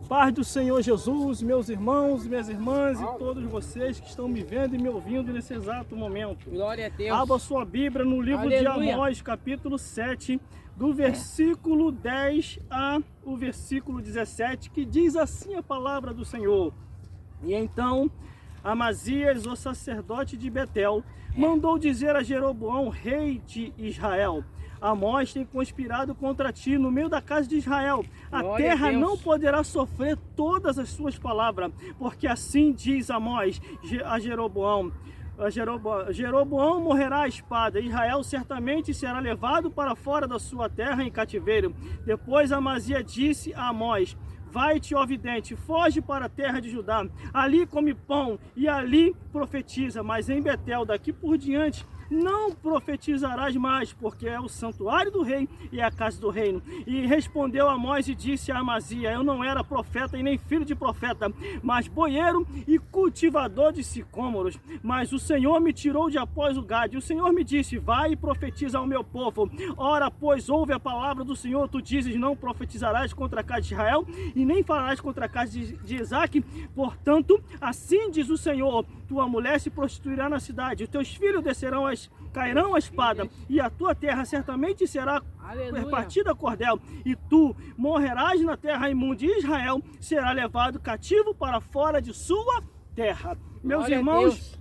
paz do Senhor Jesus, meus irmãos, minhas irmãs e todos vocês que estão me vendo e me ouvindo nesse exato momento. Glória a Deus. Abra sua Bíblia no livro de Amós, capítulo 7, do versículo 10 ao versículo 17, que diz assim a palavra do Senhor. E então Amazias, o sacerdote de Betel, mandou dizer a Jeroboão, rei de Israel: Amós tem conspirado contra ti no meio da casa de Israel. A terra não poderá sofrer todas as suas palavras, porque assim diz Amós a Jeroboão. Jeroboão morrerá à espada, Israel certamente será levado para fora da sua terra em cativeiro. Depois Amazias disse a Amós: Vai-te, ó vidente, foge para a terra de Judá, ali come pão e ali profetiza, mas em Betel daqui por diante não profetizarás mais, porque é o santuário do rei e é a casa do reino. E respondeu Amós e disse a Amazias: Eu não era profeta e nem filho de profeta, mas boieiro e cultivador de sicômoros. Mas o Senhor me tirou de após o gado, e o Senhor me disse: Vai e profetiza ao meu povo. Ora, pois, ouve a palavra do Senhor. Tu dizes: Não profetizarás contra a casa de Israel, e nem falarás contra a casa de Isaque. Portanto, assim diz o Senhor: Tua mulher se prostituirá na cidade, os teus filhos cairão a espada, e a tua terra certamente será repartida a cordel, e tu morrerás na terra imunda, e Israel será levado cativo para fora de sua terra. Meus irmãos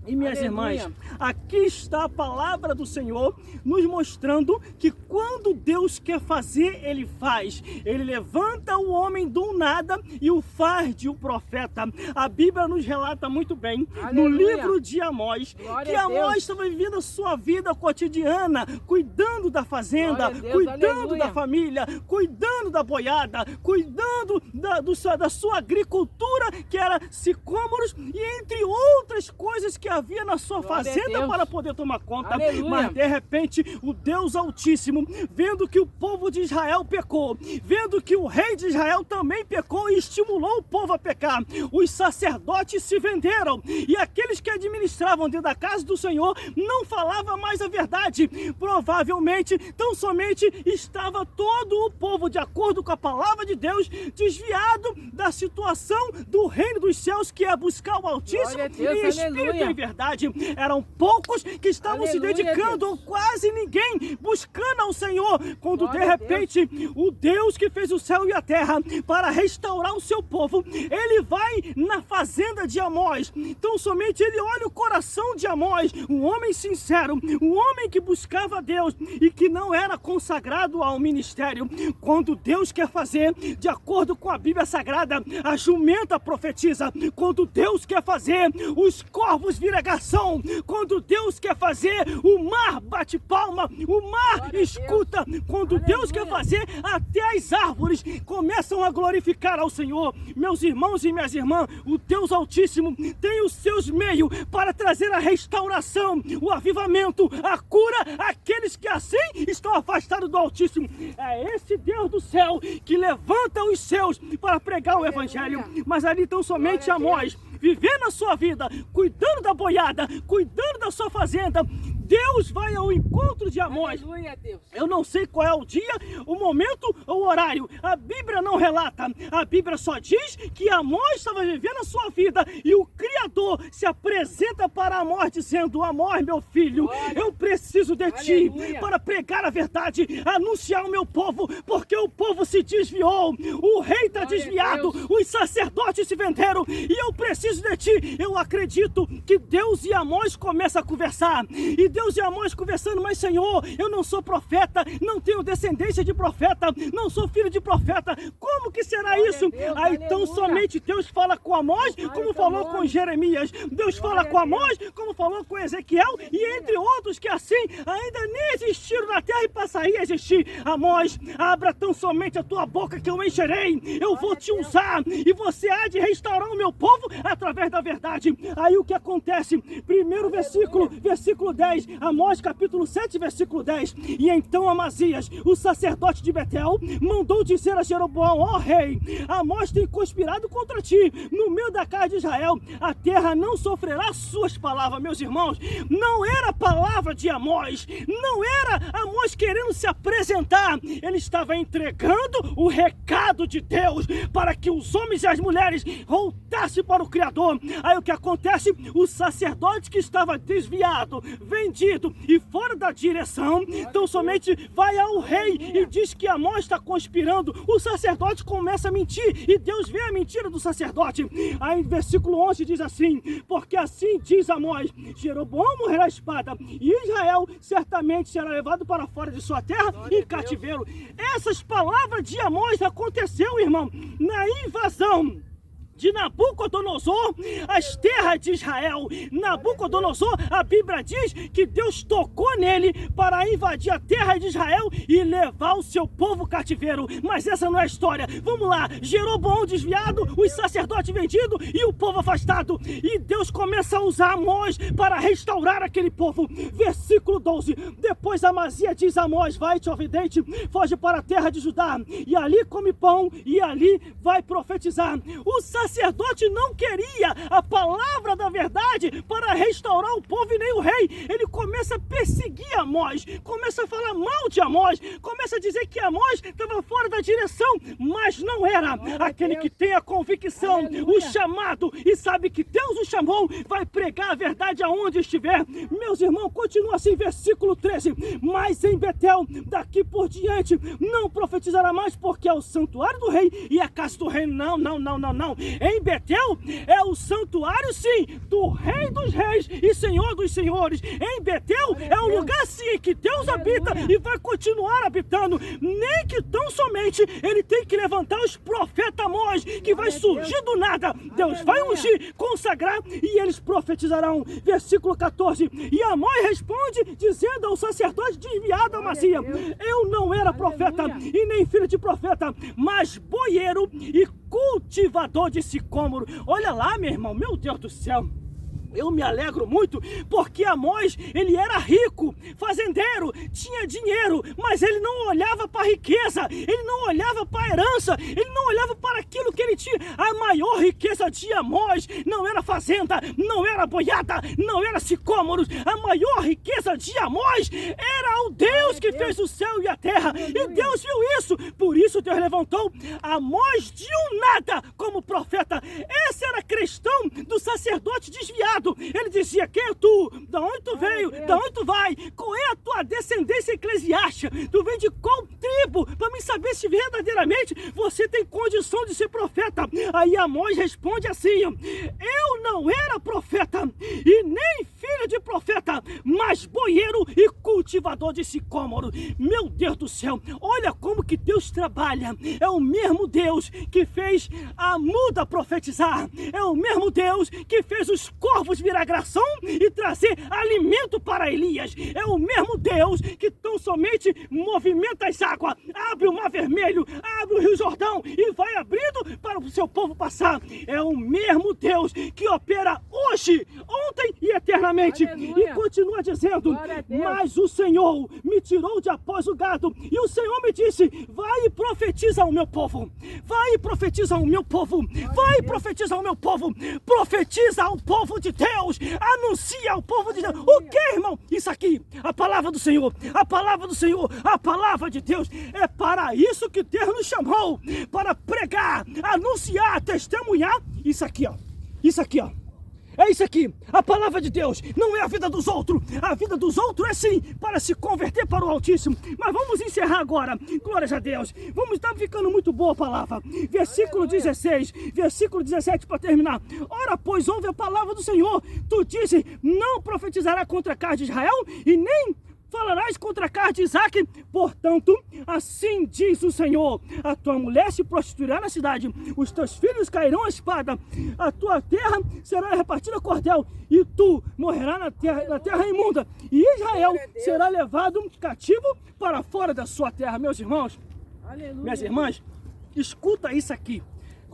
e minhas irmãs, aqui está a palavra do Senhor nos mostrando que quando Deus quer fazer, Ele faz. Ele levanta o homem do nada e o faz de um profeta. A Bíblia nos relata muito bem, no livro de Amós, que Amós estava vivendo a sua vida cotidiana, cuidando da fazenda, cuidando da família, cuidando da boiada, cuidando da sua agricultura, que era sicômoros, e entre outras coisas que havia na sua fazenda para poder tomar conta. Mas de repente o Deus Altíssimo, vendo que o povo de Israel pecou, vendo que o rei de Israel também pecou e estimulou o povo a pecar, os sacerdotes se venderam, e aqueles que administravam dentro da casa do Senhor não falavam mais a verdade. Provavelmente tão somente estava todo o povo, de acordo com a palavra de Deus, desviado da situação do reino dos céus, que é buscar o Altíssimo em espírito e em verdade. Eram poucos que estavam se dedicando, ou quase ninguém, buscando ao Senhor, quando de repente o Deus que fez o céu e a terra para restaurar o seu povo, Ele vai na fazenda de Amós. Então somente Ele olha o coração de Amós, um homem sincero, um homem que buscava a Deus e que não era consagrado ao ministério. Quando Deus quer fazer, de acordo com a Bíblia Sagrada, a jumenta profetiza. Quando Deus quer fazer, os corvos viram garção. Quando Deus quer fazer, o mar bate palma, o mar escuta. Quando Deus quer fazer, até as árvores começam a glorificar ao Senhor. Meus irmãos e minhas irmãs, o Deus Altíssimo tem os seus meios para trazer a restauração, o avivamento, a cura àqueles que assim estão afastados do Altíssimo. É esse Deus do céu que levanta os seus para pregar o Evangelho. Mas ali tão somente Amós, vivendo a sua vida, cuidando da boiada, cuidando da sua fazenda. Deus vai ao encontro de Amós. Eu não sei qual é o dia, o momento ou o horário. A Bíblia não relata. A Bíblia só diz que Amós estava vivendo a sua vida e o Criador se apresenta para Amós dizendo: Amós, meu filho, eu preciso de ti para pregar a verdade, anunciar o meu povo, porque o povo se desviou, o rei está desviado, os sacerdotes se venderam e eu preciso de ti. Eu acredito que Deus e Amós começam a conversar, e Deus e Amós conversando: Mas Senhor, eu não sou profeta, não tenho descendência de profeta, não sou filho de profeta, como que será isso? Aí então somente Deus fala com Amós, como falou com Jeremias. Deus fala com Amós, como falou com Ezequiel, e entre outros que assim ainda nem existiram na terra e passaria a existir. Amós, abra tão somente a tua boca que eu encherei, eu vou te usar, e você há de restaurar o meu povo através da verdade. Aí o que acontece? Primeiro versículo 10, diz, Amós capítulo 7, versículo 10, e então Amazias, o sacerdote de Betel, mandou dizer a Jeroboão, ó rei, Amós tem conspirado contra ti, no meio da casa de Israel, a terra não sofrerá suas palavras. Meus irmãos, não era a palavra de Amós, não era Amós querendo se apresentar, ele estava entregando o recado de Deus, para que os homens e as mulheres voltassem para o Criador. Aí o que acontece? O sacerdote que estava desviado, vendido e fora da direção, então somente vai ao rei e diz que Amós está conspirando. O sacerdote começa a mentir e Deus vê a mentira do sacerdote. Aí versículo 11 diz assim, porque assim diz Amós, Jeroboão morrerá a espada e Israel certamente será levado para fora de sua terra em cativeiro. Essas palavras de Amós aconteceu, irmão, na invasão de Nabucodonosor, as terras de Israel. Nabucodonosor, a Bíblia diz que Deus tocou nele para invadir a terra de Israel e levar o seu povo cativeiro. Mas essa não é a história. Vamos lá, Jeroboão desviado, os sacerdotes vendidos e o povo afastado. E Deus começa a usar Amós para restaurar aquele povo. Versículo 12, depois Amazias diz a Amós, vai-te, ó vidente, foge para a terra de Judá, e ali come pão, e ali vai profetizar. O sacerdote não queria a palavra da verdade para restaurar o povo e nem o rei. Ele começa a perseguir Amós, começa a falar mal de Amós, começa a dizer que Amós estava fora da direção, mas não era. Aquele que tem a convicção, o chamado e sabe que Deus o chamou, vai pregar a verdade aonde estiver. Meus irmãos, continua assim, versículo 13, mas em Betel, daqui por diante, não profetizará mais, porque é o santuário do rei e a casa do rei. Não. Em Betel é o santuário, sim, do Rei dos Reis e Senhor dos Senhores. Em Betel é um lugar, sim, que Deus habita e vai continuar habitando. Nem que tão somente ele tem que levantar os profetas Amós, que vai surgir do nada. Deus vai ungir, consagrar e eles profetizarão. Versículo 14, e Amós responde dizendo ao sacerdote desviado Amazias, eu não era profeta e nem filho de profeta, mas boieiro e cultivador de sicômoro. Olha lá, meu irmão, meu Deus do céu. Eu me alegro muito porque Amós, ele era rico, fazendeiro, tinha dinheiro, mas ele não olhava para a riqueza, ele não olhava para a herança, ele não olhava para aquilo que ele tinha. A maior riqueza de Amós não era fazenda, não era boiada, não era sicômoros. A maior riqueza de Amós era o Deus que fez o céu e a terra. E Deus viu isso, por isso Deus levantou Amós de um nada como profeta. Esse era a questão do sacerdote desviado. Ele dizia, quem é tu? Da onde tu veio? Da onde tu vai? Qual é a tua descendência eclesiástica? Tu vem de qual tribo? Para mim saber se verdadeiramente você tem condição de ser profeta. Aí Amós responde assim, eu não era profeta e nem filho de profeta, mas boieiro e cultivador de sicômoro. Meu Deus do céu, olha como que Deus trabalha. É o mesmo Deus que fez a muda profetizar, é o mesmo Deus que fez os corvos virar gração e trazer alimento para Elias. É o mesmo Deus que tão somente movimenta as águas, abre o mar vermelho, abre o rio Jordão e vai abrindo para o seu povo passar. É o mesmo Deus que opera hoje, ontem e eternamente. Aleluia. E continua dizendo, mas o Senhor me tirou de após o gado e o Senhor me disse, vai e profetiza ao meu povo, vai e profetiza ao meu povo, vai e profetiza ao meu povo, profetiza ao povo de Deus, anuncia ao povo de Deus. O que, irmão? Isso aqui, a palavra do Senhor, a palavra do Senhor, a palavra de Deus. É para isso que Deus nos chamou, para pregar, anunciar, testemunhar. Isso aqui, ó. Isso aqui, ó. É isso aqui, a palavra de Deus, não é a vida dos outros. A vida dos outros é sim, para se converter para o Altíssimo. Mas vamos encerrar agora, glórias a Deus. Vamos estar ficando muito boa a palavra. Versículo 16, versículo 17 para terminar. Ora, pois ouve a palavra do Senhor. Tu disse, não profetizará contra a casa de Israel e nem falarás contra a casa de Isaque. Portanto, assim diz o Senhor, a tua mulher se prostituirá na cidade, os teus filhos cairão à espada, a tua terra será repartida a cordel, e tu morrerás na terra imunda, e Israel será levado cativo para fora da sua terra. Meus irmãos, aleluia, minhas irmãs, escuta isso aqui.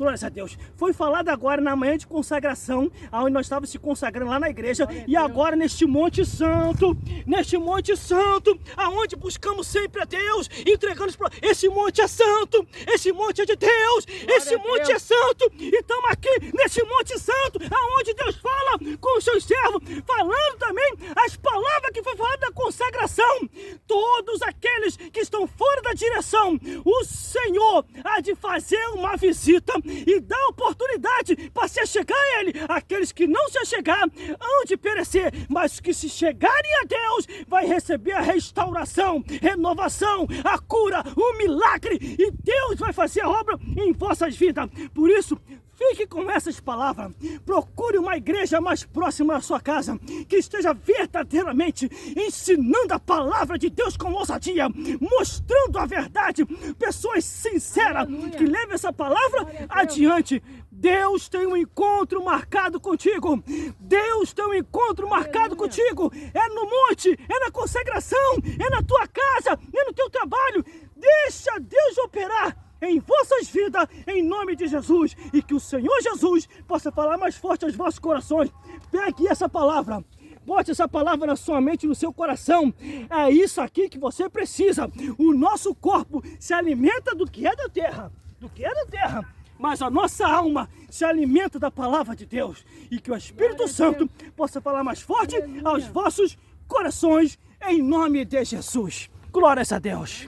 Glórias a Deus. Foi falado agora na manhã de consagração, onde nós estávamos se consagrando lá na igreja, e agora neste Monte Santo, aonde buscamos sempre a Deus, entregando esse monte é santo, esse monte é de Deus, esse monte é santo, e estamos aqui nesse Monte Santo, aonde Deus fala com os seus servos, falando também as palavras que foi falada da consagração. Todos aqueles que estão fora da direção, o Senhor há de fazer uma visita e dar oportunidade para se achegar a Ele. Aqueles que não se achegar hão de perecer, mas que se chegarem a Deus vai receber a restauração, renovação, a cura, o milagre, e Deus vai fazer a obra em vossas vidas. Por isso, fique com essas palavras. Procure uma igreja mais próxima da sua casa, que esteja verdadeiramente ensinando a palavra de Deus com ousadia, mostrando a verdade. Pessoas sinceras que levem essa palavra adiante. Deus tem um encontro marcado contigo. Deus tem um encontro marcado contigo. É no monte, é na consagração, é na tua casa, é no teu trabalho. Deixa Deus operar em vossas vidas, em nome de Jesus, e que o Senhor Jesus possa falar mais forte aos vossos corações. Pegue essa palavra, bote essa palavra na sua mente, no seu coração. É isso aqui que você precisa. O nosso corpo se alimenta do que é da terra, mas a nossa alma se alimenta da palavra de Deus, e que o Espírito Santo possa falar mais forte aos vossos corações, em nome de Jesus. Glórias a Deus.